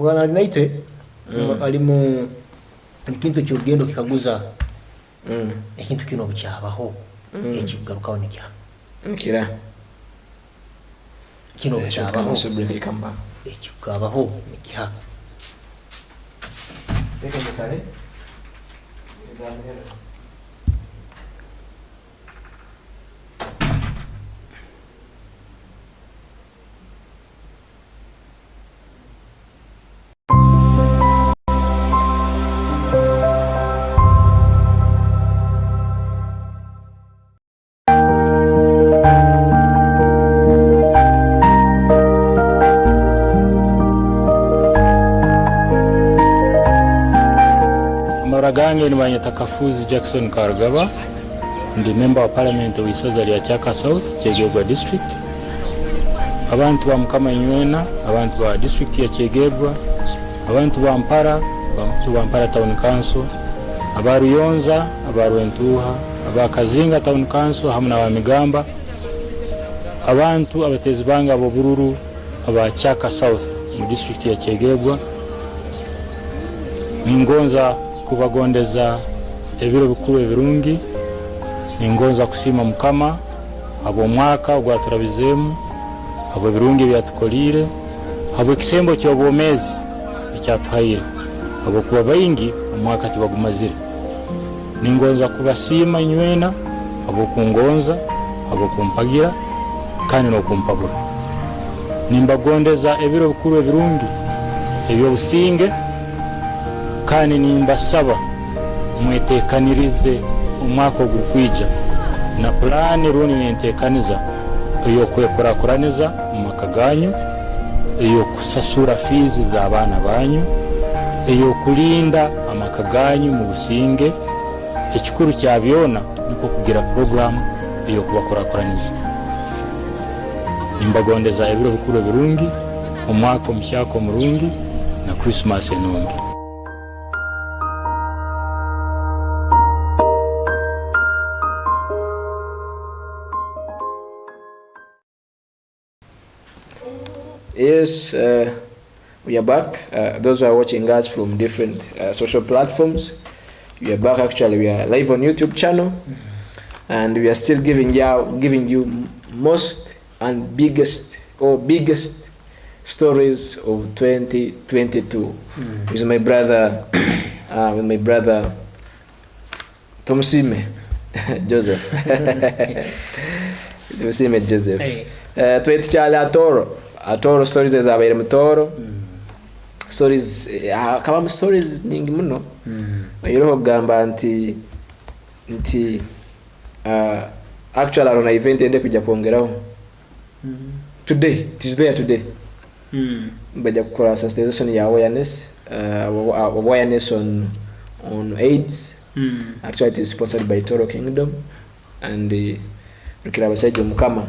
kuwana naitwe alimu ikintu cy'urugendo kikaguza ikintu kino bucyabaho ekigarukaho nikya nkira kino bucyabaho ekikabaho nikya teka mutare izamira Gange ni Banyatakafuzi Jackson Karugaba, ndi member wa parliament w'isaza lya Kyaka South Kyegebwa district. Abantu ba Mukama Inywena, abantu ba district ya Kyegebwa, abantu ba Mpara town council, abaruyonza, abarwentuha, abakazinga town council hamwe na Migamba, abantu abatezi banga abo bururu aba Kyaka South mu district ya Kyegebwa. Ningonza kubagondeza ebiro bikuru ebirungi, ningonza kusima Mukama abo mwaka ogwaturabizemu, abo birungi byatukolire, abo kisembo ky'obwomezi ekyatuhaire, abo kuba bayingi omwaka tibagumazire. Ningonza kubasima Inywena abo kungonza, abo kumpagira kandi n'okumpabura. Nimbagondeza ebiro bikuru ebirungi ebyobusinge kandi nimbasaba mwetekanirize umwaka ogukwija na plani runi nentekaniza eyo kwekurakuraniza mu maka ganyu, eyo kusasura fees za abana banyu, eyo kulinda amaka ganyu mu businge. Ekikuru kya byona niko kugira program eyo kubakurakuraniza. Nimbagondeza ebiro bikuru ebirungi, omwaka omushyako omurungi na Christmas enungi. Yes, we are back. Those who are watching us from different social platforms, we are back. Actually, we are live on YouTube channel, and we are still giving you most and biggest stories of 2022 with my brother, Tumwine Joseph. Tumwine Joseph. Atoro stories ezabaire mutoro stories kaba stories nyingi muno ayiroho gamba nti actually arona event ende kujya kongeraho today, it is there today. Bajja kukora sensitization ya awareness on AIDS. Actually it is sponsored by Toro Kingdom, and rukira abasajja Mukama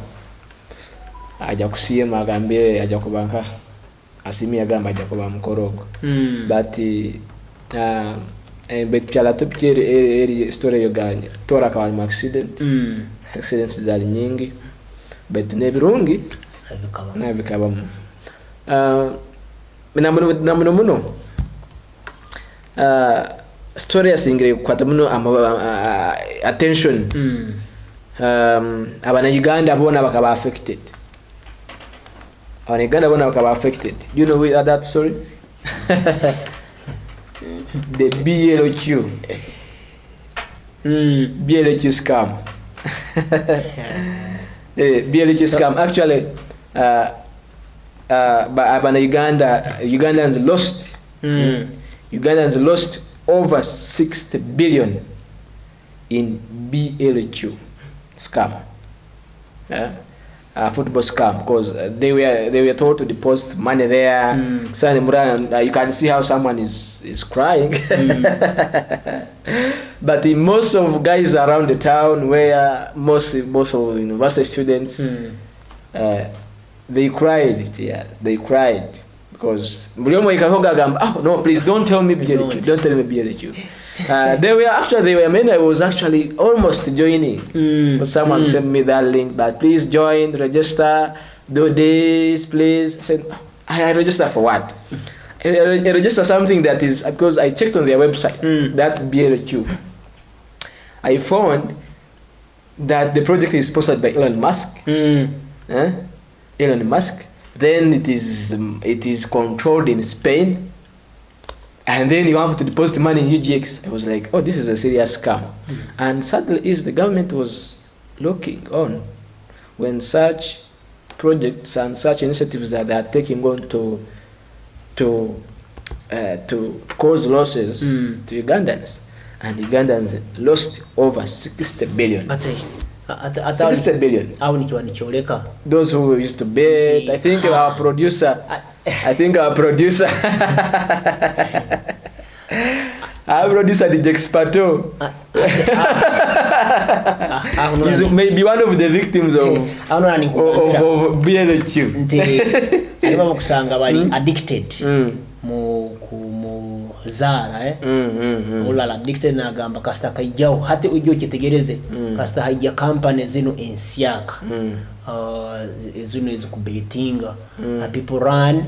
ajja kusiyema agambye ajja kubanka asimi agamba ajja kuba mukorogo but bekyala tupikire eri story yoganye tora kwa accidents zali nyingi but nebirungi nabikabamu muno story yasingire kwata muno attention abana Uganda bona bakaba affected. Uganda bona bakaba affected. Do you know that story? The BLQ. BLQ scam. BLQ scam. Actually, Ugandans lost over 60 billion in BLQ scam. Football scam, because they were told to deposit money there. You can see how someone is crying. But most of guys around the town, where most of university students, they cried. Yeah, they cried because no, please don't tell me BLQ. Don't tell me BLQ. They were many. I was actually almost joining. But someone sent me that link, but please join, register, do this, please. I said, I register for what? register something that is, because I checked on their website, that BLQ. I found that the project is sponsored by Elon Musk. Elon Musk. Then it is controlled in Spain. And then you have to deposit money in UGX. I was like, oh, this is a serious scam. And sadly, the government was looking on when such projects and such initiatives that they are taking on to cause losses to Ugandans. And Ugandans lost over 60 billion. 60 billion. Those who used to bet. I think our producer DJ Experto is maybe one of the victims of BLQ. Alibaba kusanga bali addicted mu zara ulala addicted na gamba kasta kajao hati ujyo kitegereze kasta haija company zino ensiaka zino ezukubetinga people run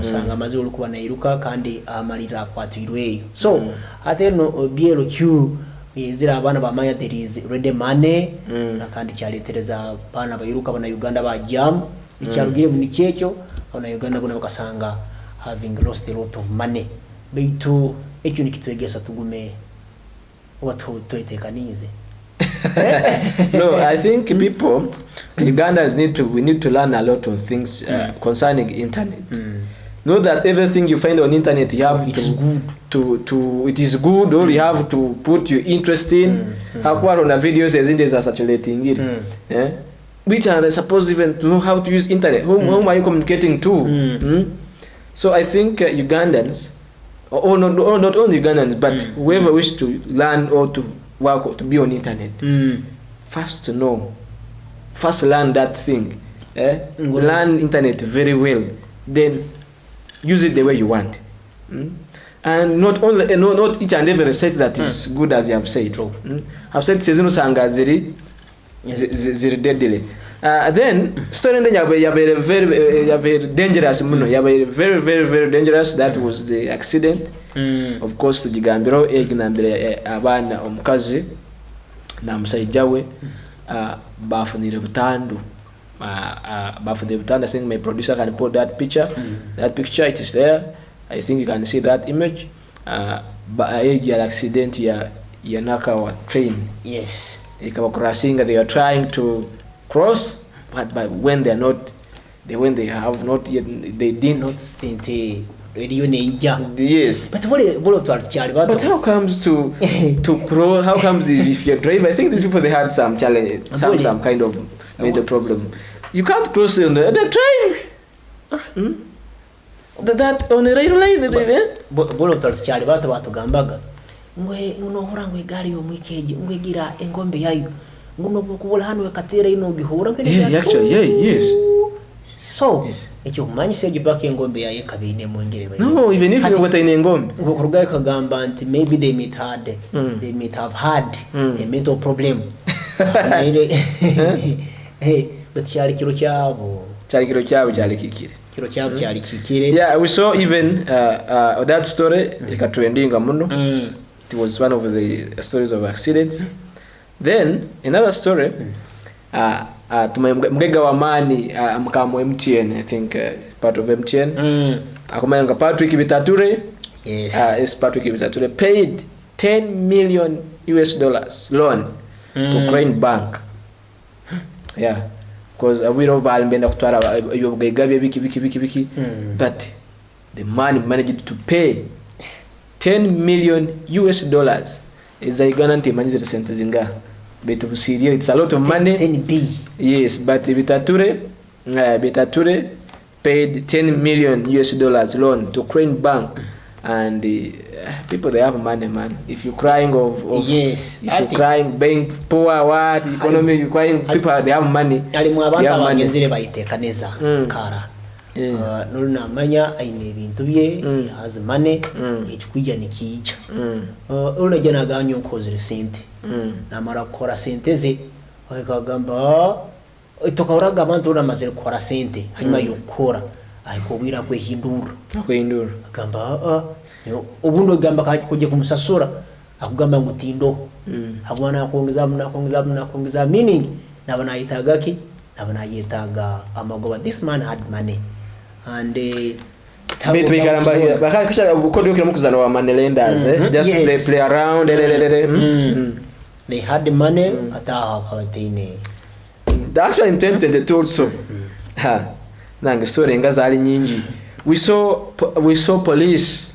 usanga mazuru ulikuwa nairuka kandi amalira kwatirwe so ate no BLQ izira abana bamanya there is ready money kandi cyaletereza bana bayiruka bana Uganda ba jam icyarugire mu nikyecho bana Uganda bona bakasanga having lost a lot of money beitu ekyo nikitwegesa tugume watu toitekanize. No, I think people, Ugandans we need to learn a lot of things concerning internet. Know that everything you find on internet you have it is good or you have to put your interest in. Hakuwa on the videos as in are circulating it. Which are supposed even to know how to use internet. Whom are you communicating to? So I think Ugandans, or not only Ugandans, but whoever wish to learn or to work or to be on internet, first learn that thing. Learn internet very well, then use it the way you want. And not each and every research that is good as you have said. I've said Sezino Sanga ziri deadly. Then story very dangerous. Very very dangerous. That was the accident. Of course Gigambiro eginambere abana omukazi na musaijawe bafunire butandu. I think my producer can put that picture. That picture, it is there. I think you can see that image. Accident ya Nakawa train. Yes. They are trying to cross, but when they have not yet, they did not stint. Yes. But how comes to cross? How comes if you drive? I think these people they had some challenge, some kind of major problem. You can't cross on the train. That on the rail line. Ngwe unohora ngwe gari yo mwikeje ngwe gira engombe yayo nguno kubola hano ekatera ino gihura yes. So ekyo kumanyise gibaka engombe yayo kabine mwengere bayo. No, even if you got in engombe kurugaye kagamba anti maybe they might have had a mental problem. But cyari kiro cyabo yeah, we saw even that story ikatwendinga muno. It was one of the stories of accidents. Then another story mgega wa mani mkamo MTN, I think part of MTN. Akomanga Patrick Bitature. Yes. Patrick Bitature paid $10 million loan to Crane Bank. Yeah. Because we don't balmbenda kutwara yobgaigabe biki but the man managed to pay $10 million is a guarantee managed sente zinga betu Syria. It's a lot of money. 10B. Yes, but Bitature paid $10 million loan to Crane Bank. And people they have money, man. If you're crying yes, if you're crying being poor, what economy you crying, people they have money. Ali mwabanga bagenzire bayitekaneza kara. Nuruna manya aine bintu bye has money ekikwijja nikiija. Ule jana ganyo kozire sente. Na mara kora sente ze akagamba itokauraga abantu ura mazire kora sente hanyuma yokora ayikobwira kwehindura akwehindura agamba ubundi ogamba kujja kumusasura akugamba ngo tindo agwana nakuongeza meaning nabana yitaga ki nabana yitaga amagoba. This man had money and bit we karamba bakakisha ukodo kile mukuzana wa money lenders just yes. play around they had the money ata hawatine actually in 2022 also nanga story ngaza ali nyingi. We saw police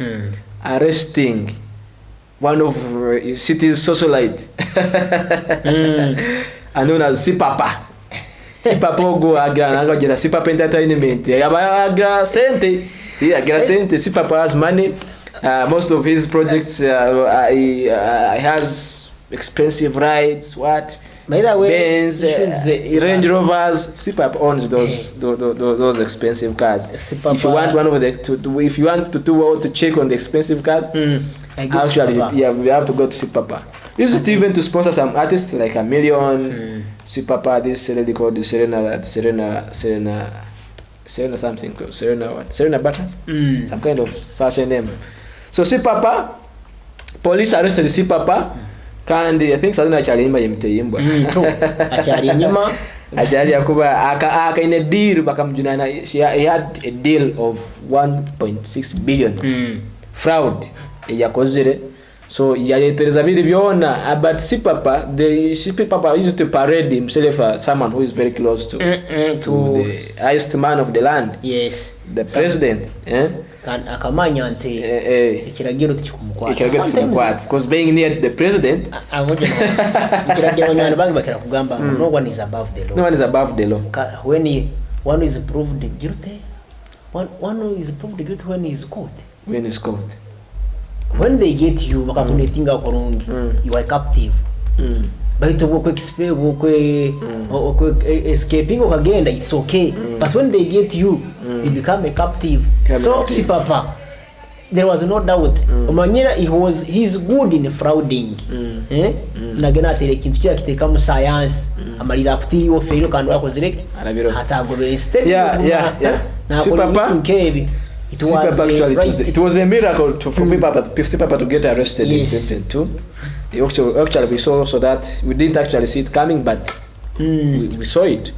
arresting one of city's socialite known as Sipapa. Sipapa go aga jera Sipapa entertainment. Aga sente. Aga sente. Sipapa has money. Most of his projects he has expensive rides. What? By the way, Benz, Range Rovers. Sipapa owns those expensive cars. Sipapa, if you want one of the if you want to check on the expensive cars, actually we have to go to Sipapa. Used to even to sponsor some artists like a million. Sipapa, this lady called Serena something, Serena Butter, some kind of such a name. So Sipapa, police arrested Sipapa. Kandi I think sadina chalimba yemteyimba achalinyima ajali yakuba aka in a deal bakamjunana. He had a deal of 1.6 billion fraud yakozire. So yayetereza bili byona but Sipapa used to parade himself as someone who is very close to the highest man of the land. Yes, the president kan akamanya nti ikiragiro tikumkwata because being near the president ikiragiro nyana bangi bakira kugamba no one is above the law. No one is above the law. When one is proved guilty, one is proved guilty when he is caught. When he's caught. When they get you bakakunetinga korongi you are captive. But escaping ukagenda it's okay. But when they get you you become a captive. So Sipapa, there was no doubt. Omanyira he's good in frauding. Nagena tere kintu kya kiteka mu science amalira kuti yo fero kandi wakozire hatagoro instead. Yeah. Sipapa it was a miracle for Sipapa to get arrested in 2022. Actually we saw also that we didn't actually see it coming, but we saw it.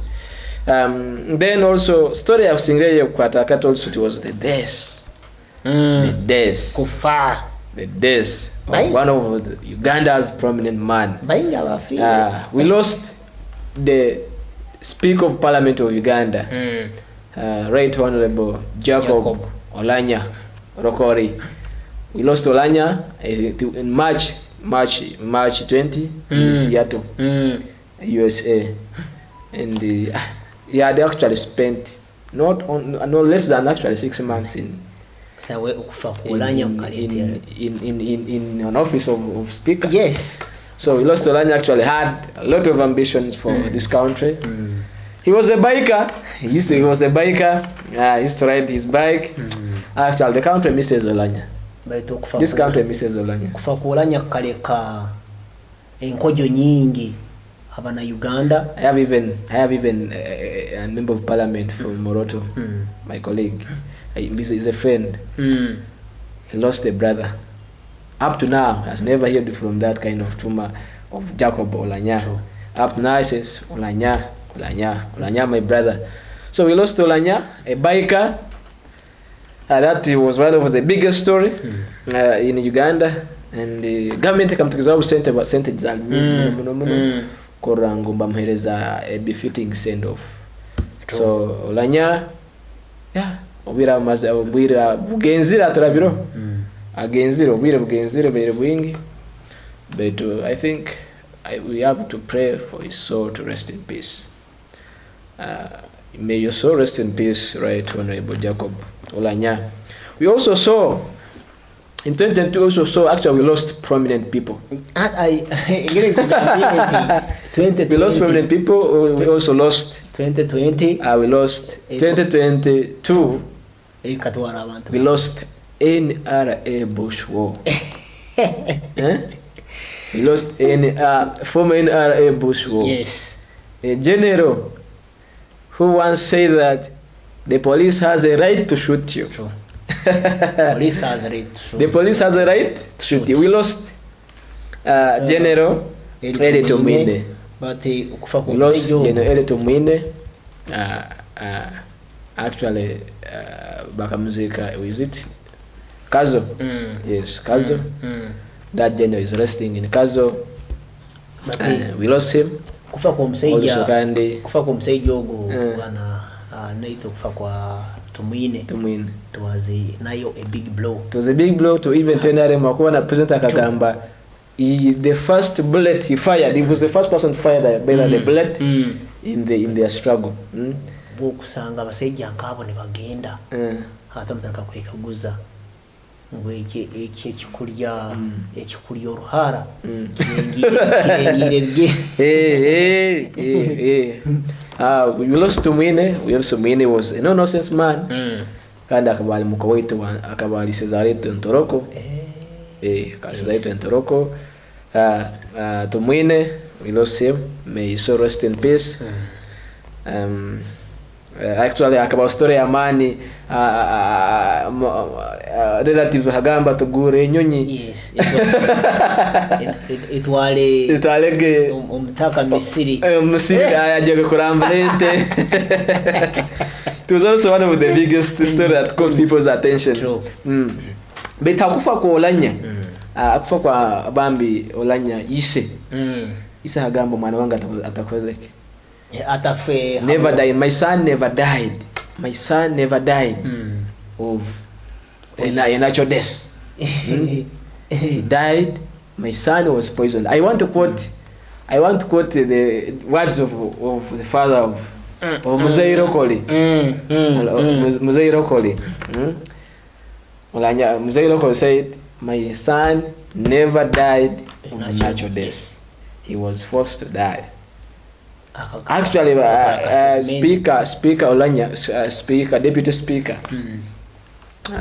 Then also story of Singreya Kwatakat also it was the death. The death. Kufa. The death of one of Uganda's prominent man. We lost the Speaker of Parliament of Uganda, Right Honorable Jacob Oulanyah Rokori. We lost Oulanyah in March 20 in Seattle, USA, and they actually spent no less than actually 6 months in an office of speaker. Yes. So we lost. Oulanyah actually had a lot of ambitions for this country. He was a biker. He used to ride his bike. Actually, the country misses Oulanyah. This country misses Oulanyah. Kufa ku Oulanyah kaleka enkojo nyingi abana Uganda. I have even a member of parliament from Moroto, my colleague. He's a friend. He lost a brother. Up to now, has never heard from that kind of trauma of Jacob Oulanyah. Up to now, he says Oulanyah, my brother. So we lost Oulanyah, a biker. That was one of the biggest story in Uganda, and the government come to resolve sentence korango bamhereza a befitting send off. So Oulanyah, obira bugenzira turabiro agenziro bugenziro bere bwingi, but I think we have to pray for his soul to rest in peace. May your soul rest in peace, Right Honorable Jacob Oulanyah. We also saw in 2022 actually we lost prominent people. We lost prominent people. We also lost 2020. We lost 2022. We lost NRA Bush War. We lost former NRA Bush War. Yes. A general who once said that The police has a right to shoot you. True. Police has a right to shoot. The police has a right to shoot you. We lost General Eli Tumwine. But ukufa We lost kumsejo. General Eli Tumwine. Actually, bakamuzika, is it? Kazo. Yes, Kazo. That general is resting in Kazo. But We lost him. kufa kwa Also mseja. kandi Kufa kwa msejo go bwana naito kufa kwa Tumwine. Tumwine. It was nayo a big blow. It was a big blow to even Tenare Makuwa na President Akagamba. The first bullet he fired, he was the first person to fire the bullet in their struggle. Bokusanga abasejja nkabo ne bagenda. Hata mutaka kwekaguza. Ngwe ekikulya oruhara. Kirengire bye. We lost Tumwine. We also Tumwine was a no-nonsense man. Kandi akabali mukawaitu akabali Cesareto Ntoroko. Cesareto Ntoroko. Tumwine, we lost him. May he so rest in peace. Actually akaba story ya mani relative hagamba tugure nyonyi. Yes. It wale umtaka Misiri. Misiri ajaga kuramba lente. It was also one of the biggest story that caught people's attention. True. But akufa kwa Oulanyah. Akufa kwa Bambi Oulanyah ise. Ise hagamba mwana wanga atakwezeke. Atafe Never died. My son never died. My son never died of a natural death. He died. My son was poisoned. I want to quote the words of the father of Museveni Koli. Museveni Koli. Museveni Koli said, "My son never died of a natural death. He was forced to die." Actually, Speaker Oulanyah, Deputy Speaker,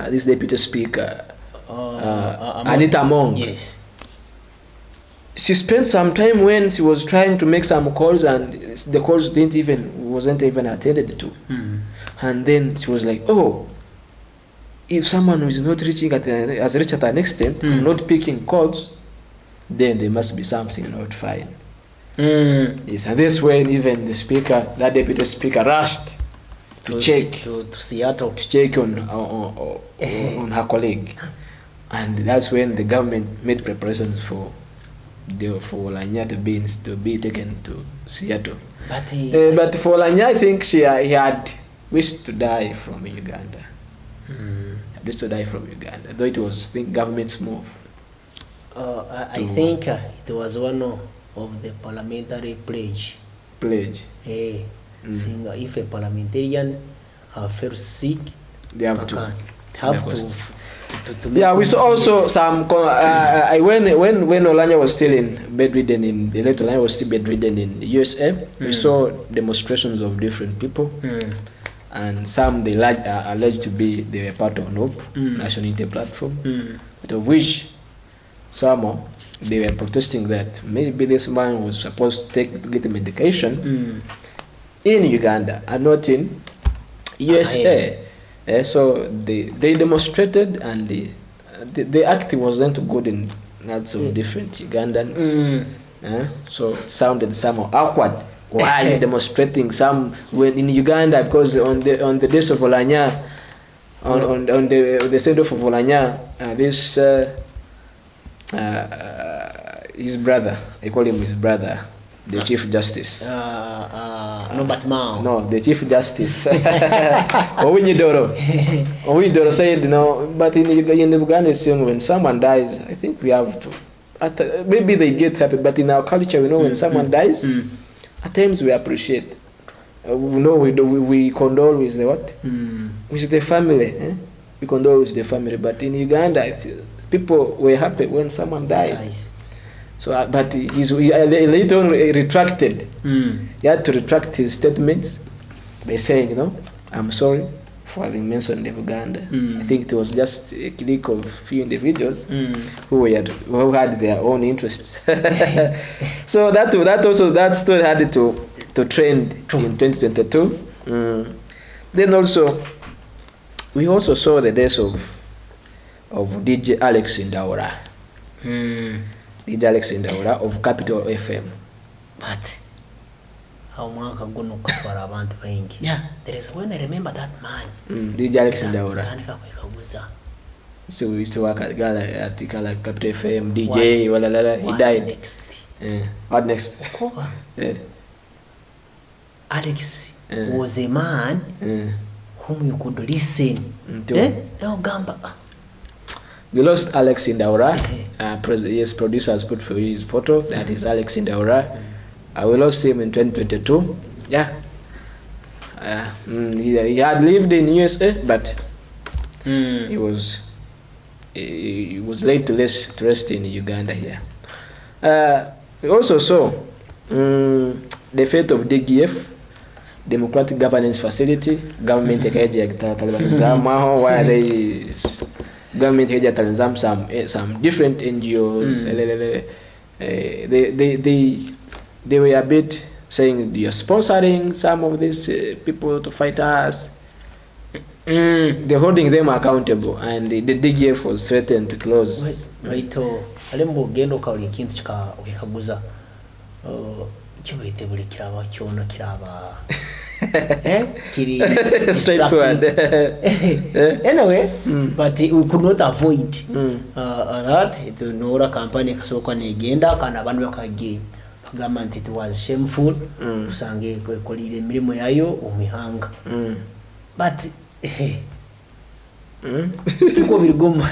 this Deputy Speaker, Anita Mong. Yes. She spent some time when she was trying to make some calls, and the calls wasn't even attended to. And then she was like, "Oh, if someone who is not reaching has reached at an extent, not picking calls, then there must be something not fine." Yes, and this when even the speaker, that deputy speaker, rushed to check to Seattle to check on her colleague, and that's when the government made preparations for Oulanyah to be taken to Seattle. But for Oulanyah, I think he had wished to die from Uganda. Wished to die from Uganda, though it was government's move. I think it was one of the parliamentary pledge. Saying if a parliamentarian fell sick, they have to yeah, we saw also some when Oulanyah was still bedridden in the USA, we saw demonstrations of different people, and some they alleged to be they were part of NOP, National Unity Platform, but of which some they were protesting that maybe this man was supposed to get the medication in Uganda and not in USA. So they demonstrated, and the act wasn't good in lots of different Ugandans. So it sounded somehow awkward. Why are you demonstrating when in Uganda? Because on the days of Oulanyah, on the send off of Oulanyah, this his brother, I call him his brother, the Chief Justice. No, the Chief Justice. Owinidoro said, but in Uganda, when someone dies, I think we have to. Maybe they get happy, but in our culture, when someone dies, at times we appreciate. We condole with the what? With the family. We condole with the family, but in Uganda, people were happy when someone died. Nice. So, but he later on retracted. He had to retract his statements by saying, I'm sorry for having mentioned Uganda. I think it was just a clique of few individuals who had their own interests. So that story had to trend in 2022. Then also, we also saw the death of DJ Alex Ndaura. DJ Alex Ndaura of Capital FM. But how mwaka guno kwara abantu bengi. Yeah. There is when I remember that man. DJ Alex Ndaura. So we used to work at Capital FM, DJ, walalala. He died. Next? What next? Alex was a man whom you could listen to. Gamba. We lost Alex Ndaura. Yes, producers put for his photo. That is Alex Ndaura. We lost him in 2022. Yeah. He had lived in USA, but he was laid to rest in Uganda here. We also saw the fate of DGF, Democratic Governance Facility. Government why they government some different NGOs. They were a bit saying they are sponsoring some of these people to fight us. They're holding them accountable, and the DGF was threatened to close. Right. Alembo gendo kawli kintu ukikaguza kiwete buli kiraba kyono kiraba kiri straightforward. Anyway, but we could not avoid that. It nora company kasoka negenda kana abantu bakagiye government. It was shameful usange kolire mirimo yayo umihanga, but tuko biruguma.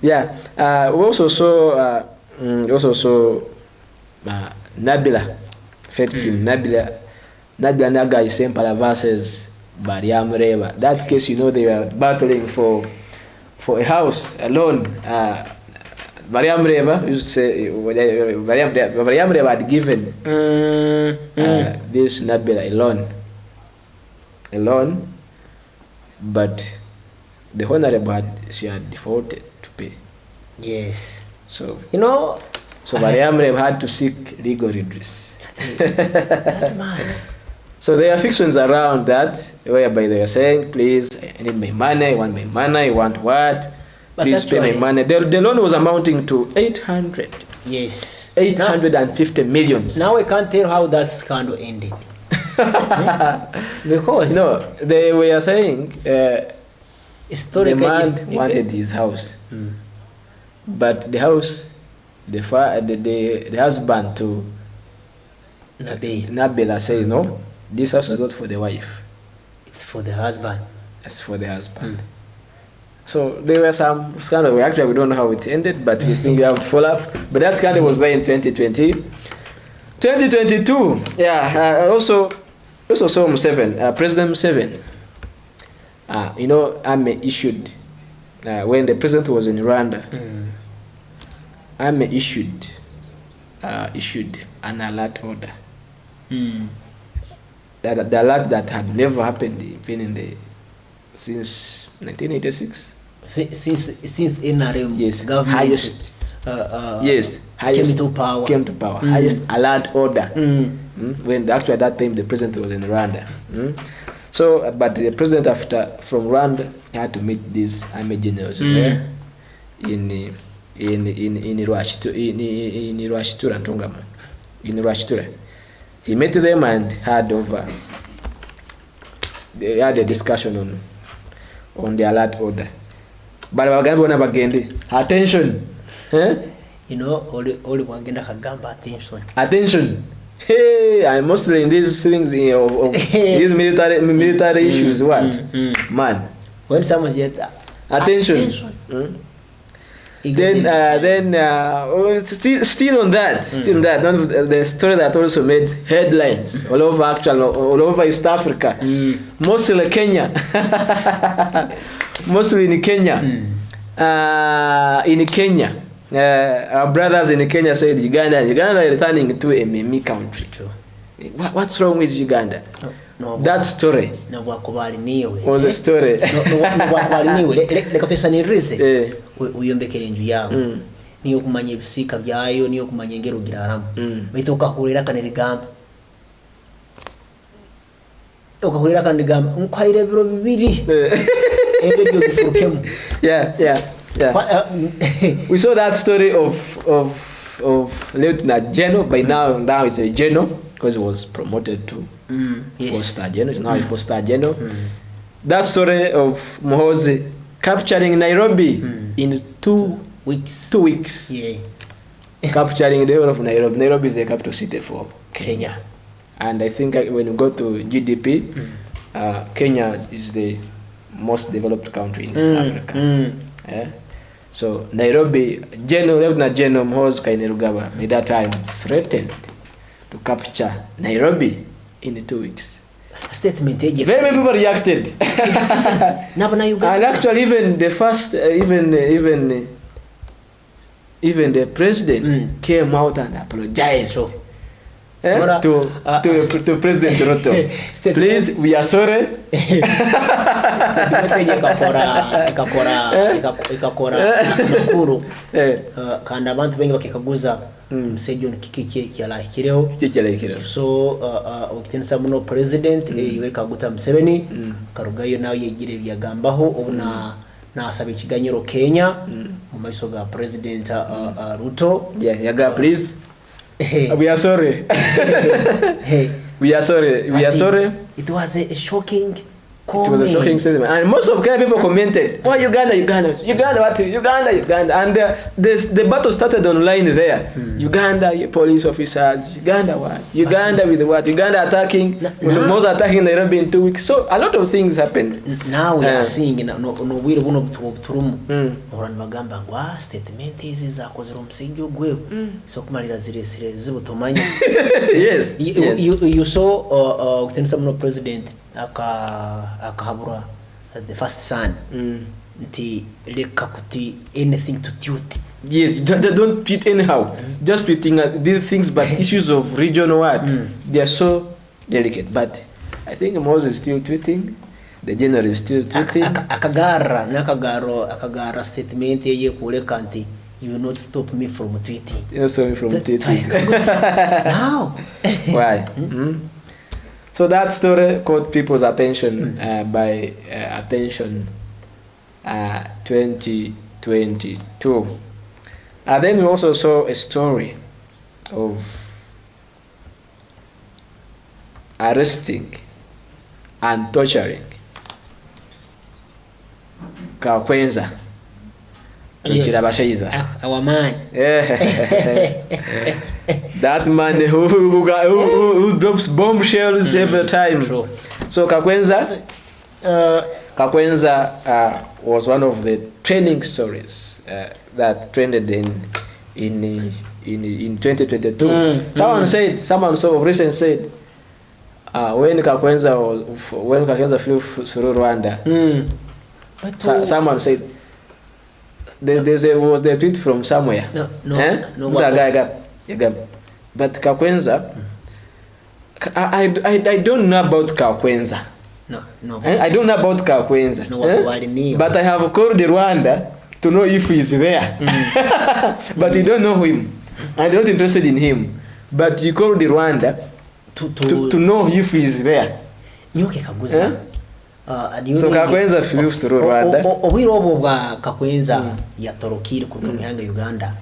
Yeah. We also saw Nabila, Nabila Naga Isempala versus Bariamreva. That case, they were battling for a house alone. Bariamreva used to say Bariamreva had given this Nabila alone, but the honorable she had defaulted to pay. Yes. So Bariamreva had to seek legal redress. That man. So there are fictions around that, whereby they are saying, please, I need my money, I want my money, I want what? But please pay my money. The loan was amounting to 800. Yes. 850 millions. Now I can't tell how that scandal ended. Because they were saying the man wanted his house, but the house, the husband to Nabila says no, this house is not for the wife. It's for the husband. It's for the husband. So there were some scandal. We don't know how it ended, but we think we have to follow up. But that scandal was there in 2020. 2022, also saw Museveni, President Museveni. AME issued, when the president was in Rwanda, AME issued an alert order. The alert that had never happened even since 1986. Since NRM government highest came to power. Highest alert order. When actually at that time the president was in Rwanda. So, but the president from Rwanda had to meet these army generals in Rwashitura. He met them and they had a discussion on the alert order. But attention. All wagenda kagamba attention. Hey, I'm mostly in these things of these military issues. Man, when someone said attention. Then still on that, the story that also made headlines all over East Africa, mostly Kenya, mostly in Kenya. Our brothers in Kenya said Uganda is turning into a meme country. What's wrong with Uganda? That story was a story. Uyombekere enju yawe niyo kumanya ebisika byayo niyo kumanya engero giraramu bitoka kurera kanere gamba ukahurira kandi gamba nkwaire biro bibiri ende byo gifurukemu. Yeah. We saw that story of Lieutenant General. By now it's a general because he was promoted to 4-star general. It's now a 4-star general. That story of Muhoozi capturing Nairobi in 2 weeks. 2 weeks. Yeah. Capturing the whole of Nairobi. Nairobi is the capital city for Kenya. And I think when you go to GDP, Kenya is the most developed country in East Africa. Yeah? So Nairobi, Lieutenant General Muhoozi Kainerugaba at that time threatened to capture Nairobi in 2 weeks. A statement. Very many people reacted. And actually, even the first, even the president came out and apologized to President Ruto. Please, we are sorry. Kandi abantu bengi bakikaguza msejo nikiki kyalahikireho so ukitensa muno president Yoweri Kaguta Museveni karugayo nawe yegire byagambaho ubuna nasaba ikiganyiro Kenya mu maiso ga president Ruto. Yaga please. We are sorry. We are sorry. It was a shocking comment. It was a shocking statement. And most of Kenya people commented, "Why Uganda? What? Uganda." And the battle started online there. Uganda police officers. Uganda what? Uganda with what? Uganda attacking. Most attacking Nairobi in 2 weeks. So a lot of things happened. Now we are seeing no wire buno buturumu. Orang bagamba ngwa statement hizi za kozero msingi gwe. So kumalira zire zibutomanya. Yes. You saw ukitensa muno president akahabura the first son nti leka kuti anything to tweet. Yes, don't tweet anyhow. Just tweeting these things, but issues of regional what they are so delicate. But I think Moses is still tweeting. The general is still tweeting. Akagara statement ye kuleka nti you will not stop me from tweeting. You stop me from tweeting. Now. Why? So that story caught people's attention by attention 2022. And then we also saw a story of arresting and torturing Kakwenza. Our man. That man who drops bombshells every time. True. So Kakwenza was one of the trending stories that trended in 2022. Someone so recent said when Kakwenza flew through Rwanda. Someone said there was a tweet from somewhere. But Kakwenza, I don't know about Kakwenza. I don't know about Kakwenza. But I have called Rwanda to know if he's there. But you don't know him. I'm not interested in him. But you called Rwanda to know if he's there. So Kakwenza flew through Rwanda. Obirobo bwa Kakwenza yatorokire ku mihanga Uganda.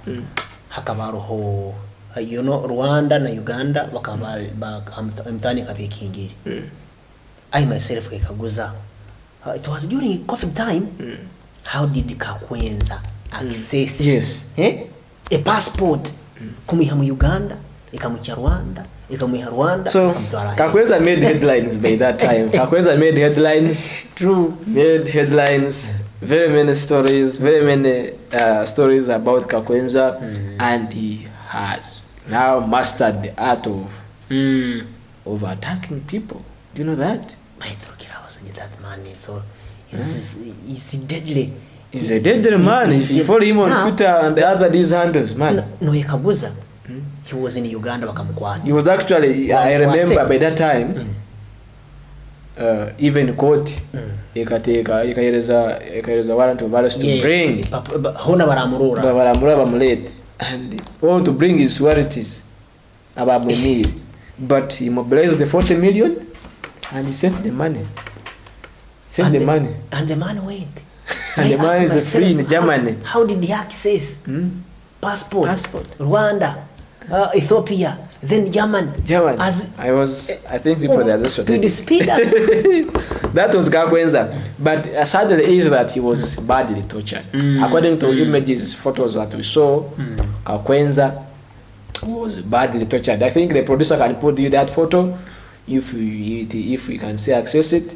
Hakabaroho Rwanda na Uganda bakaba mtani kabekingiri. I myself Kaguza. It was during COVID time. How did Kakwenza access a passport kumiha mu Uganda ikamucha Rwanda? So Kakwenza made headlines by that time. Kakwenza made headlines. True. Made headlines. Very many stories about Kakwenza, and he has now mastered the art of attacking people. Do you know that? I thought I was in that man. So he's deadly. He's a deadly man. If you follow him on Twitter and the other these handles, man. No, Kaguza. He was in Uganda wakamkwani. He was actually, I remember by that time, even court, ikaeleza warrant of arrest to bring. Hona baramulete. And all to bring his sureties about money. But he mobilized the 40 million and he sent the money. Sent the money. And the man went. And the man is free in Germany. How did he access passport? Rwanda, Ethiopia, then German. As I think people there just speed. That was Kakwenza. But sadly is that he was badly tortured. According to images, photos that we saw, Kakwenza was badly tortured. I think the producer can put you that photo if we can say access it.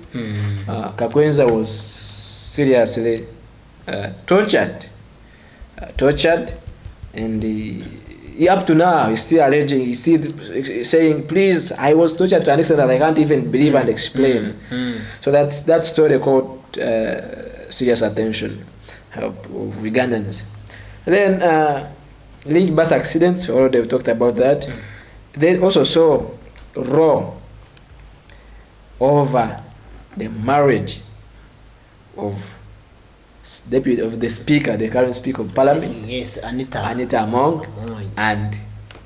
Kakwenza was seriously tortured, and up to now he's still alleging, he's still saying, please, I was tortured to an extent that I can't even believe and explain. So that story caught serious attention of Ugandans. Then linked bus accidents, already we talked about that. They also saw raw over the marriage of the speaker, the current speaker of parliament. Yes, Anita Among and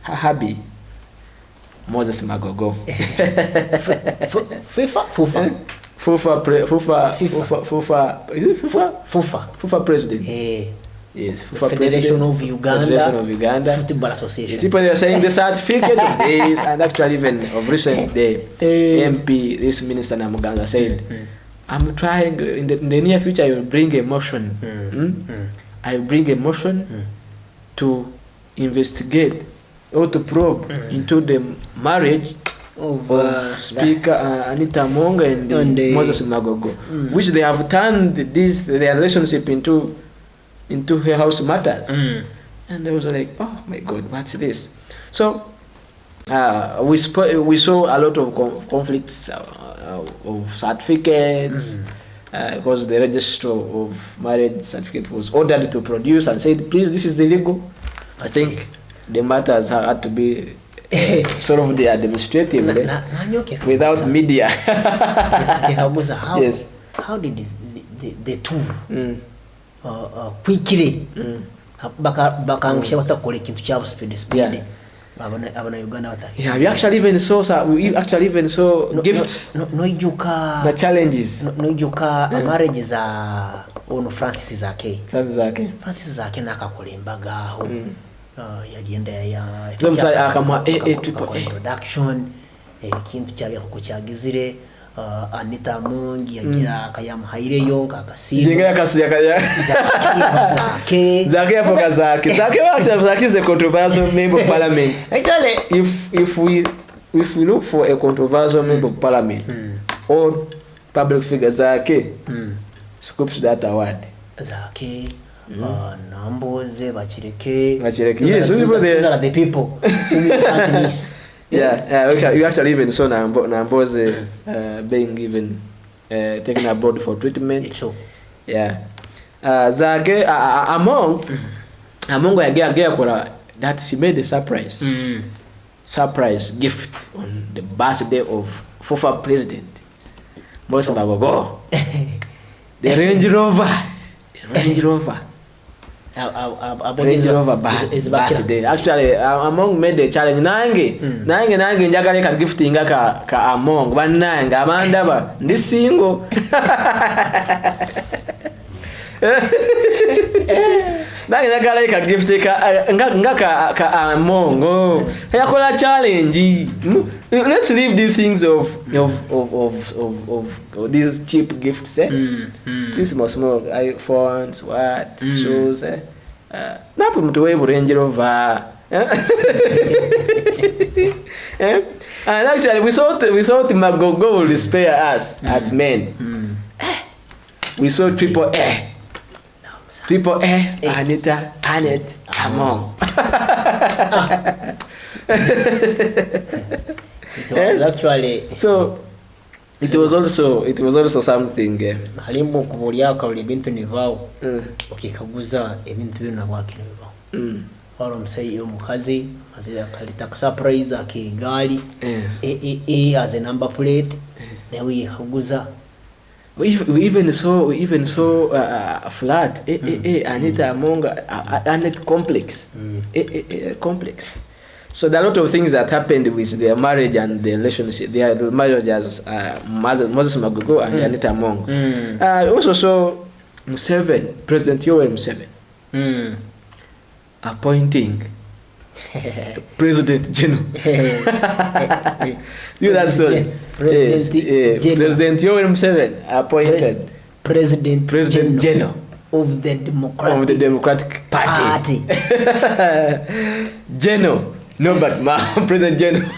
her hubby, Moses Magogo. Fufa president. Yes, Federation of Uganda Football Association. People are saying the certificate of this, and actually even of recent day, MP, this minister Namuganda said, I'm trying in the near future I will bring a motion. I will bring a motion to investigate or to probe into the marriage of Speaker Anita Among and Moses Magogo, which they have turned their relationship into her house matters. And they was like, oh my God, what's this? So we saw a lot of conflicts of certificates, because the register of marriage certificate was ordered to produce and said, please, this is illegal. I think the matters had to be solved administratively without media. Yes. How did the two quickly bakangusha batakora ikintu cyabo speed abana Uganda bataki? Yeah, we actually even saw gifts. No ijuka the challenges. No ijuka marriage za ono Francis zake nakakola embaga aho yagenda ya akamwa introduction ikintu cyabya ko cyagizire Anita Among yagira akayamuhaireyo kakasiba zake is a controversial member of parliament. Actually, if we look for a controversial member of parliament or public figure, Zake scoops that award. Zake Namboze Bachireke. Yes, those are the people who you can't miss. You actually even saw Namboze being given taken abroad for treatment. Sure. Yeah. Zake Among that she made a surprise gift on the birthday of former president Moses Magogo. The Range Rover. Range Rover birthday. Actually, Among made a challenge. Nange njagala ka gifting ka Among banange abandaba ndi single. Nange njagala ka gift ka Among yakola challenge. Let's leave these things of these cheap gifts. These small iPhones, shoes. Napo mtu Range Rover. And actually, we thought Magogo will spare us as men. We saw triple A, Anita, Annette, Among. It was actually so. It was also something. Halimbo kubolia ka libintu nivao. Okikaguza ebintu byo nabwakino bivao. Waro msei omukazi azira kalita surprise akigali. As a number plate. Nawe haguza. We even saw a flat. Anita Among Annette complex. Complex. So there are a lot of things that happened with their marriage and the relationship. Their marriage as Moses Magogo and Anita Mong. Also saw Museveni, President Yoweri Museveni, appointing President General. You that story? President Yoweri Museveni appointed President General of the Democratic Party. General Norbert Mao, President General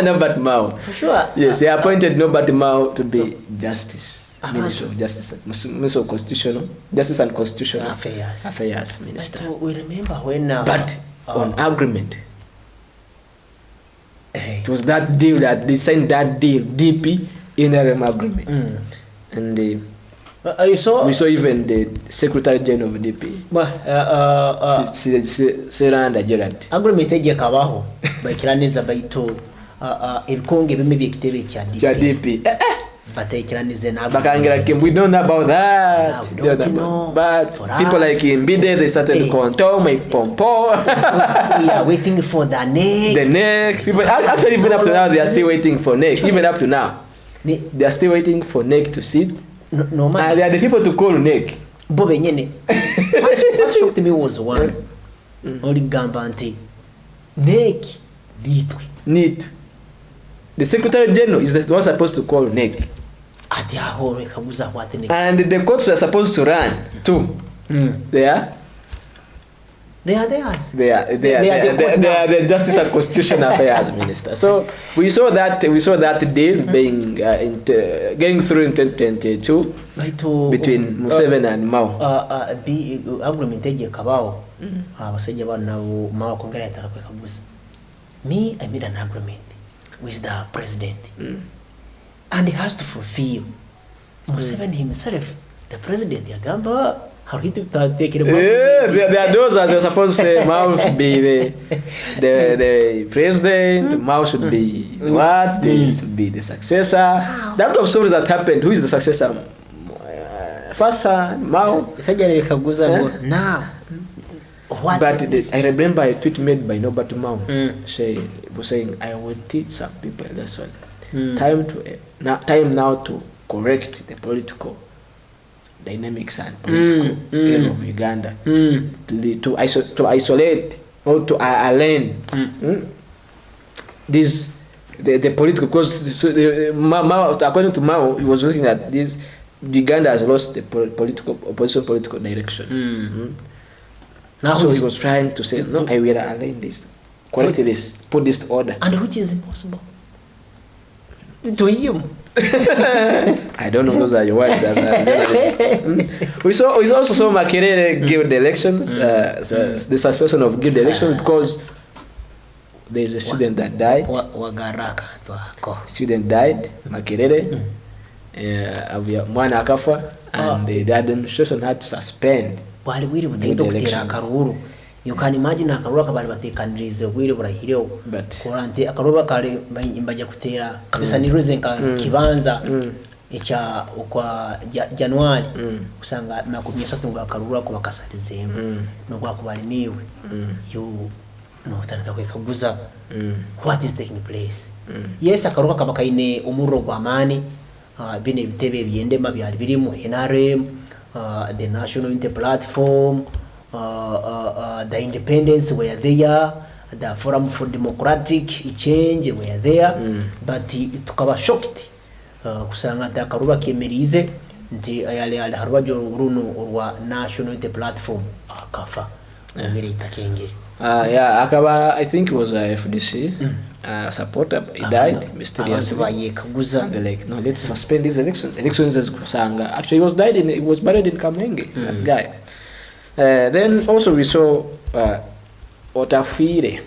Norbert Mao. For sure. Yes, he appointed Norbert Mao to be Justice. Minister of Justice, Minister of Constitutional Justice and Constitutional Affairs Minister. But we remember when. But on agreement, it was that deal that they signed that deal, DP interim agreement, and we saw even the Secretary General of DP, Seranda Gerard. Agreement ejje kabaho bakiraniza baito ebikonge bimwe byekitebe kya DP. But we don't know about that. But people like Mbide, they started Konto, my Pompo. We are waiting for the neck. The neck. People, actually, even up to now, they are still waiting for neck. Even up to now, they are still waiting for neck to sit. No man. They are the people to call neck. Bobi nyene. What shocked me was one. Only Gambanti. Neck. Need. The Secretary General is the one supposed to call neck. And the courts are supposed to run too. They are theirs. They are the Justice and Constitutional Affairs Minister. So we saw that deal being getting through in 2022 between Museveni and Mao. Agreement ejje kabao. Abasajja bano Mao kongera yataka kwekabuza. Me, I made an agreement with the president, and he has to fulfill. Museveni himself, the president, Yagamba, how he took take it. There are those that are supposed to say Mao should be the president, Mao should be what? He should be the successor. That of stories that happened. Who is the successor? First Mao. Now. But I remember a tweet made by Norbert Mao saying, I will teach some people a lesson. Time now to correct the political dynamics and political era of Uganda. To isolate or to align the political, because Mao, according to Mao, he was looking at this. Uganda has lost the political direction. So he was trying to say, no, I will align this, correct this, put this order. And which is impossible to him. I don't know, those are your words. We also saw Makerere give the elections, the suspension of give the elections, because there is a student that died. Student died, Makerere, Mwana Akafa, and the administration had to suspend. You can imagine akaruba kabali batekanirize ubwire burahireho kurante akaruba kale imbaje kutera kabisa niruze kibanza echa kwa January usanga makumya 3 ngo akarura ko bakasalizemo no gwakubali niwe you no tandika kwekaguza what is taking place. Yes, akaruba kabakaine umuro gwa amani bine bitebe byendema byali birimo NRM, the National Unity Platform, the Independents were there, the Forum for Democratic Change were there, but tukaba shocked kusanga takaruba kemerize nti yale harubajo runo rwa National Unity Platform akafa ngiri takenge. Yeah, Akaba, I think it was a FDC supporter. He died mysteriously. They're like, no, let's suspend these elections. Elections is Kusanga. Actually, he was buried in Kamenge, that guy. Then also we saw Otafire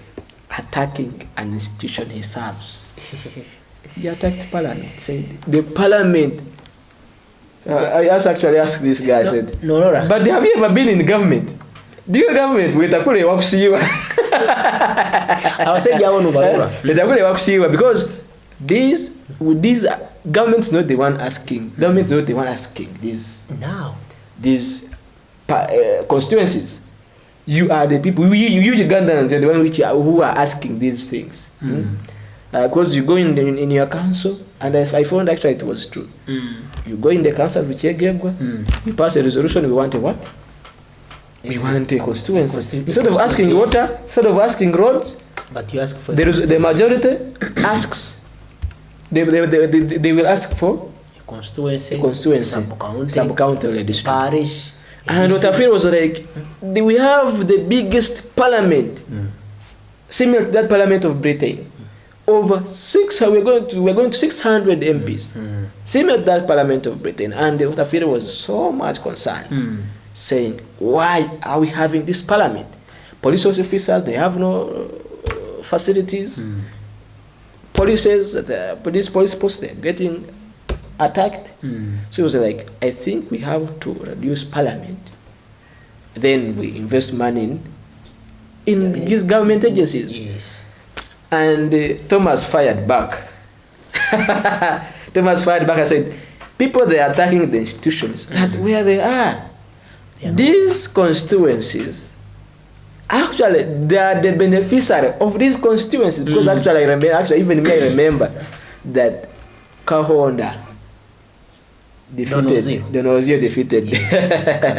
attacking an institution he serves. He attacked Parliament. Said the Parliament. I actually asked this guy. Said, but have you ever been in government? Do you government with a kule wakusiwa? I was saying because these governments not the one asking. Governments not the one asking these. Now these constituencies you are the people, you Ugandans are the one who are asking these things. Because you go in your council, and I found actually it was true. You go in the council with Chegegwa, you pass a resolution, we want a what? We want a constituency. Instead of asking water, instead of asking roads, but you ask for the majority asks. They will ask for constituency, sub-county or district. parish. And what I feel was like, we have the biggest parliament, similar to that parliament of Britain. Over 600, we're going to 600 MPs, similar to that parliament of Britain. And what I feel was so much concern, saying, why are we having this parliament? Police officers, they have no facilities. Police posts, they're getting attacked. So it was like, I think we have to reduce parliament. Then we invest money in these government agencies. Yes. And Thomas fired back. Thomas fired back and said, people, they are attacking the institutions. That where they are. These constituencies, actually, they are the beneficiary of these constituencies. Because actually, even me, I remember that Kahonda defeated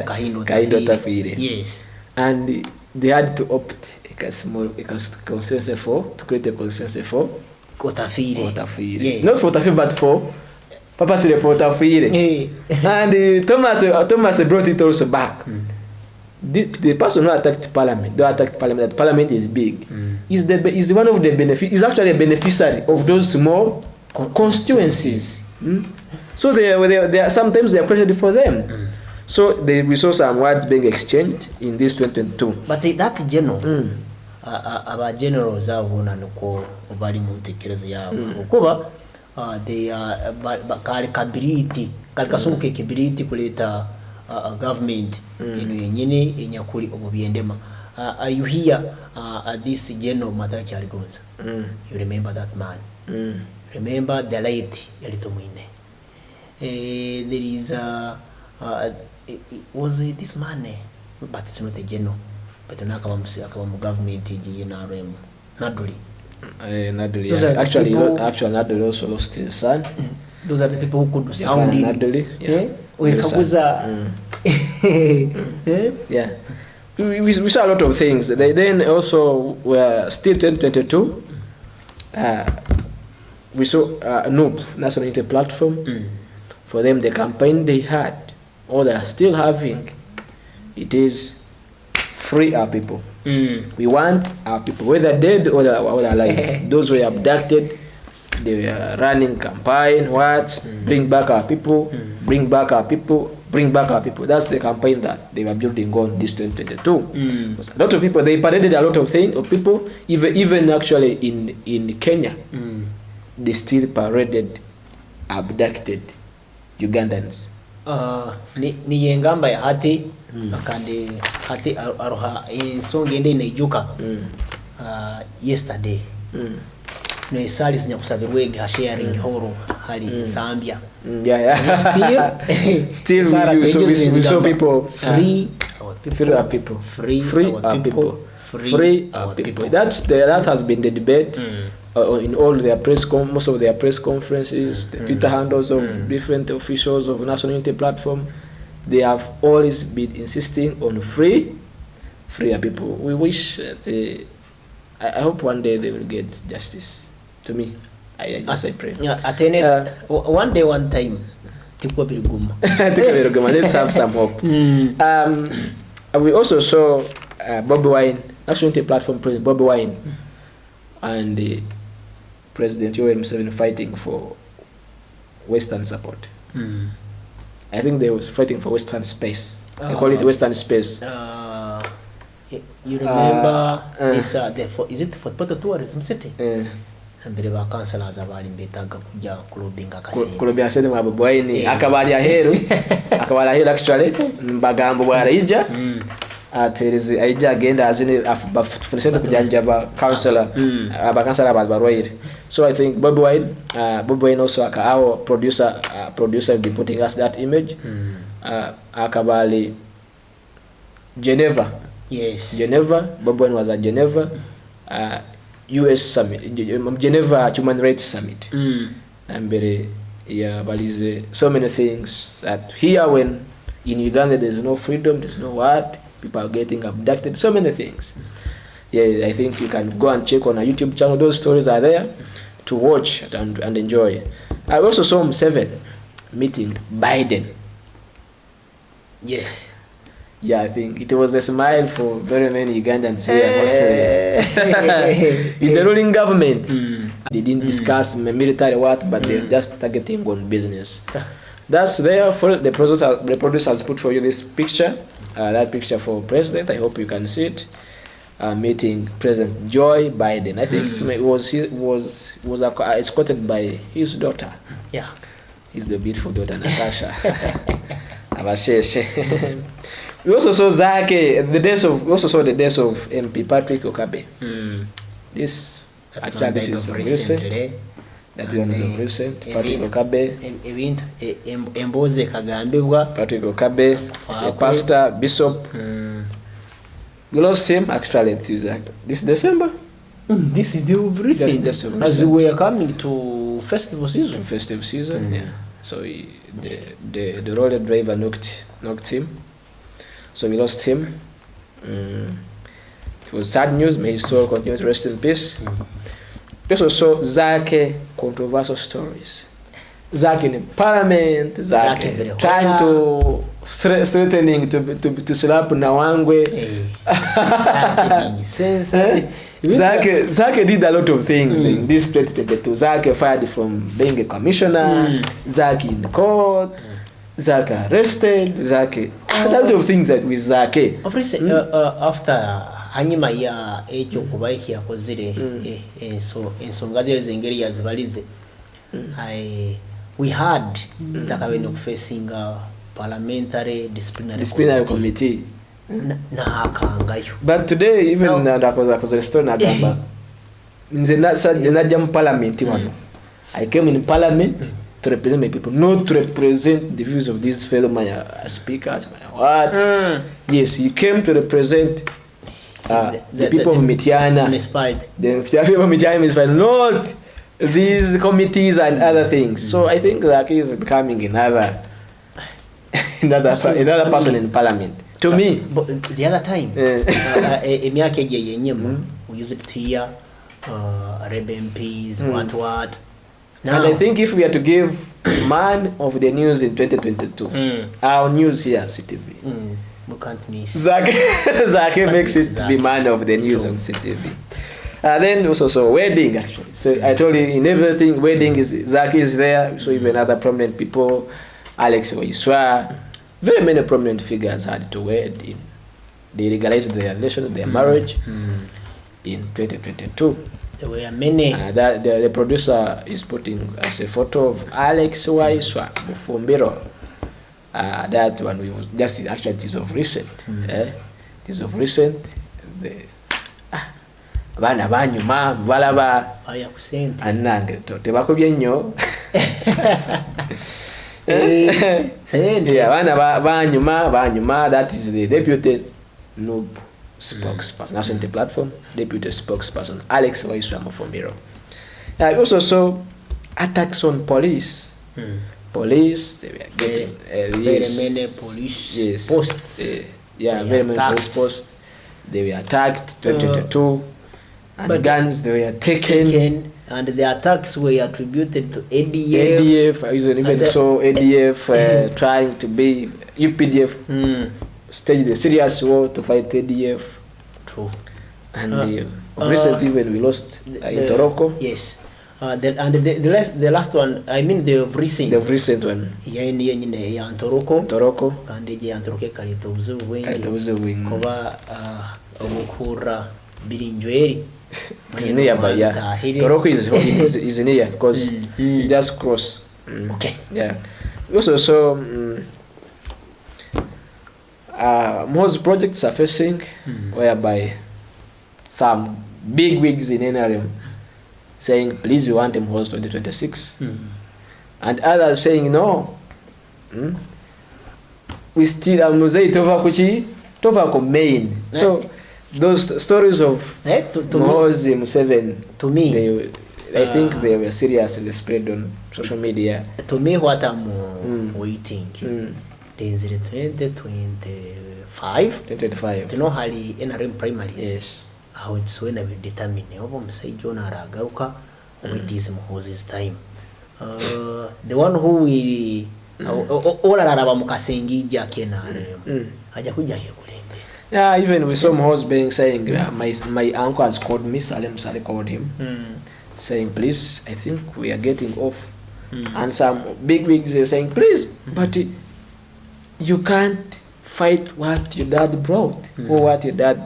Kahindo Tafire. Yes. And they had to opt a constituency to create a constituency for Otafire. Yes. Not for Tafire, but for Papa said for Tafire. And Thomas brought it also back. The person who attacked Parliament, that Parliament is big, is one of the is actually a beneficiary of those small constituencies. So they are sometimes they are pressured for them. So we saw some words being exchanged in this 2022. But that general, aba generals abo nanuko bali mu ntekerezo yabo kuba they are kali kability kali kasunke kability kuleta government ino yenyine enyakuli omubyendema. You hear this general Mataki Aligonza. You remember that man. Remember the late yali Tumwine. There is was it this man, but it's not a general, but akaba mu government igiye na rem Naduli. Actually Naduli also lost his son. Those are the people who could sound Naduli. Yeah. We saw a lot of things. They then also were still 2022. We saw NUP, National Unity Platform. For them, the campaign they had, or they are still having, it is free our people. We want our people, whether dead or alive. Those who were abducted, they were running campaign, bring back our people, bring back our people, bring back our people. That's the campaign that they were building on this 2022. A lot of people, they paraded a lot of things, of people, even actually in Kenya, they still paraded abducted Ugandans. Ni yengamba ya hati akande hati aroha insonge ende inaijuka yesterday no sali zinya kusabirwege ha sharing horo hali Zambia. Still we saw people free our people. That has been the debate in all their most of their press conferences, the Twitter handles of different officials of National Unity Platform. They have always been insisting on free our people. We wish I hope one day they will get justice. To me, I pray. One day, one time. Let's have some hope. We also saw Bobi Wine, National Unity Platform President Bobi Wine, and President Museveni fighting for Western support. I think they was fighting for Western space. I call it Western space. You remember this? Is it for tourism city? Mbere ba councillors abali mbetaga kujja kulobinga kasente. Kulobinga kasente mu Bobi Wine akabali aheru. Akabali aheru actually mbagambo bwaraija. Atereze aija agenda azine bafunisente kujanja ba councillor abalwaire. So I think Bobi Wine also our producer will be putting us that image. Akabali Geneva. Yes. Geneva. Bobi Wine was at Geneva. US Summit, Geneva Human Rights Summit. And so many things that here when in Uganda there's no freedom, there's no what, people are getting abducted, so many things. Yeah, I think you can go and check on our YouTube channel. Those stories are there to watch and enjoy. I also saw Museveni meeting Biden. Yes. Yeah, I think it was a smile for very many Ugandans here in the ruling government. They didn't discuss military what, but they're just targeting on business. That's there for the producer has put for you this picture, that picture for president. I hope you can see it. Meeting President Joe Biden. I think it was escorted by his daughter. Yeah, he's the beautiful daughter Natasha. We also saw Zake. We also saw the death of MP Patrick Okabe. This is recent. That one is recent. Patrick Okabe. Emboze kagambibwa. Patrick Okabe is a pastor, bishop. We lost him actually this December. This is the recent. As we are coming to festival season. Yeah. So the roller driver knocked him. So we lost him. It was sad news. May his soul continue to rest in peace. We also saw Zake controversial stories. Zake in Parliament. Zake trying to threatening to slap Nawangwe. Zake did a lot of things in this 2022. Zake fired from being a commissioner. Zake in court. Zake arrested. Zake a lot of things that with Zake. After hanyuma ya ekyo kubaiki yakozire ensonga ze zengeri yazibalize we had takabeno facing parliamentary disciplinary committee na hakangayo. But today even ndakoza restore na gamba nze najja mu parliament wano. I came in parliament to represent my people, not to represent the views of these fellow my speakers, my what. Yes, he came to represent the people of Mityana. The people of Mityana is not these committees and other things. So I think that he is becoming another person in parliament. To me, but the other time, we use it here, Reb MPs, what. Now, and I think if we are to give man of the news in 2022, our news here, CTV, we can't miss. Zake makes it to be man of the news on CTV. Then also wedding actually. So I told you in everything, wedding is Zake is there. So even other prominent people, Alex Waiswa, very many prominent figures had to wed in. They legalized their relation, their marriage in 2022. There were many. That the producer is putting as a photo of Alex Waiswa Mufumbiro. That one we was just actually it is of recent. It is of recent. Bana banyuma balaba aya kusente anange tebakubye nnyo. Yeah, bana banyuma that is the deputy noob spokesperson, national platform deputy spokesperson Alex Waiswa Mufumbiro. I also saw attacks on police. Police, they were getting very many police posts. Very many police posts. They were attacked 2022, and guns they were taken. And the attacks were attributed to ADF. Even so, ADF trying to be UPDF stage the serious war to fight ADF. True. And recently when we lost in Toroko. Yes. The last one, I mean the recent one. Ya Toroko. Kandi je Antoroke kalito buzuwengi. Koba omukura birinjweri. Toroko is near because you just cross. Okay. Yeah. Also so most projects are facing whereby some big wigs in NRM saying please we want them host 2026 and others saying no we still muzei tova kuchi tova ko main. So those stories of Muhoozi, Museveni, to me, I think they were seriously spread on social media. To me, what I'm waiting is 2025. You know, hali NRM primaries. Yes. How it's when I will determine. Obo msaijo na ragaruka with this Muhoozi's time. The one who will ola raba mukasengija kenarem. Haja kuja hiyo kulenge. Yeah, even with some Muhoozi being saying, my uncle has called me, Salem called him, saying, please, I think we are getting off. And some big wigs are saying, please, but you can't fight what your dad brought, or what your dad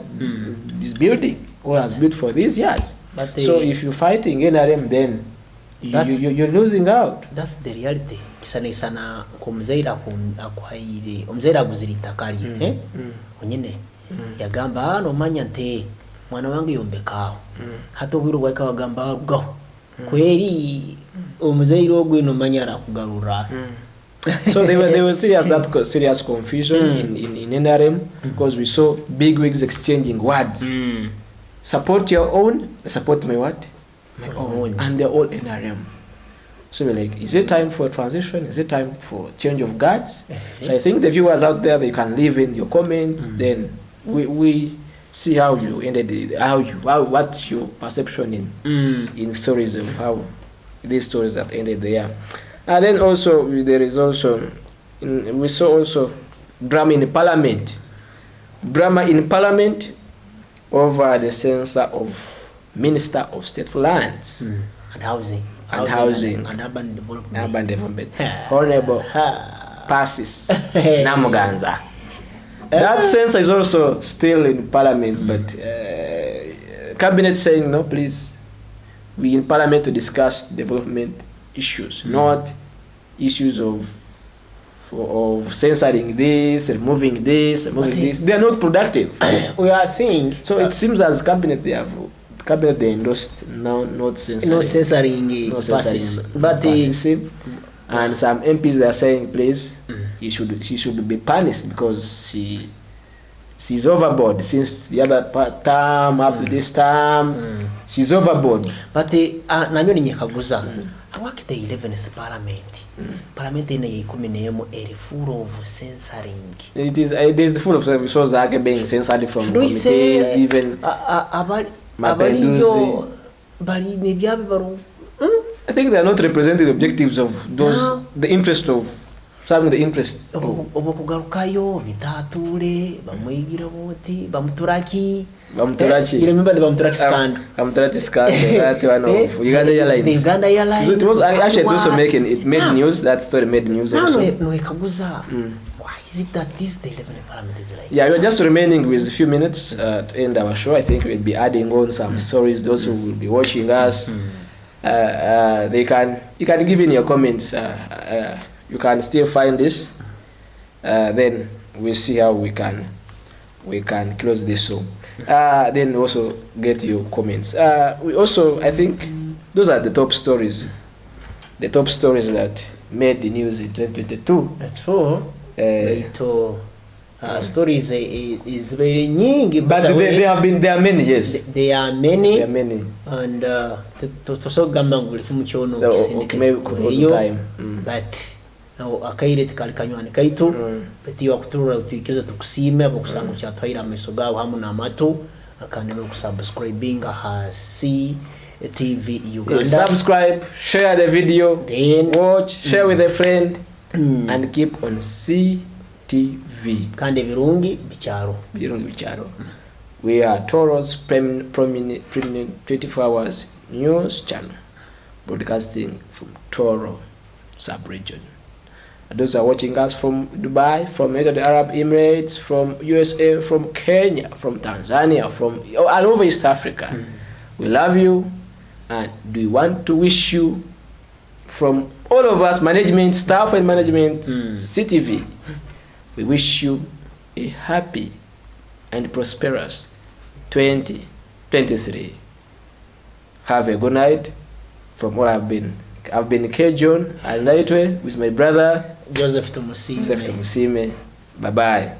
is building, or has built for these years. But so if you're fighting NRM, then you're losing out. That's the reality. Sana kumzeira akwaire omzeira guzirita kali onyene yagamba no manya nte mwana wangu yombekao hato biro waika wagamba go kweri omzeira ogwe no manya rakugarura. So they were serious confusion in NRM because we saw big wigs exchanging words. Support your own, support my what? My own. And they're all NRM. So we're like, is it time for a transition? Is it time for change of guards? So I think the viewers out there, they can leave in your comments. Then we see how you ended, what's your perception in stories of how these stories have ended there. And then also there is also we saw also drama in Parliament over the censure of Minister of State for Lands and Housing and Urban Development. Honorable Passes Namuganza. That censure is also still in Parliament, but Cabinet saying no, please, we in Parliament to discuss development issues, not issues of censoring this, removing this. They are not productive. We are seeing. So it seems as cabinet they endorsed now not censoring. No censoring passes. But and some MPs they are saying, please, she should be punished because she's overboard since the other term up to this term. She's overboard. But nanyo ni nyekaguza. Awaki the 11th parliament. Parliament ina yikuminemo eri full of censoring. It is full of censoring. We saw Zake being censored from committees, even Mapenduzi. I think they are not representing the objectives of those, the interest of serving the interest. Obokugarukayo bitature bamwigira boti bamuturaki. You remember the Bamuturaki scandal? Bamuturaki scandal. That one of Uganda Airlines. The Uganda Airlines. So it was actually also made news. That story made news also. Why is it that this the 11th parliament is like? Yeah, we're just remaining with a few minutes to end our show. I think we'll be adding on some stories. Those who will be watching us, you can give in your comments. You can still find this. Then we'll see how we can close this show. Then also get your comments. We also, I think, those are the top stories. The top stories that made the news in 2022. That's true. Stories is very nyingi, but there are many. Yes, there are many. And so gamba ngulisimuchono time. But akaire tikalikanywani kaitu beti wakutura utikiza tukusime abakusanga cyatwaira mesoga hamu na mato akandeme kusubscribing CTV Uganda. Subscribe, share the video, then watch, share with a friend and keep on CTV. Kande birungi bicharo. We are Toro's prominent 24 hours news channel, broadcasting from Toro sub-region. Those are watching us from Dubai, from United Arab Emirates, from USA, from Kenya, from Tanzania, from all over East Africa. We love you, and we want to wish you, from all of us, management, staff and management, CTV, we wish you a happy and prosperous 2023. Have a good night. From all I've been K. John and Naitwe with my brother Joseph Tumusime. Bye bye.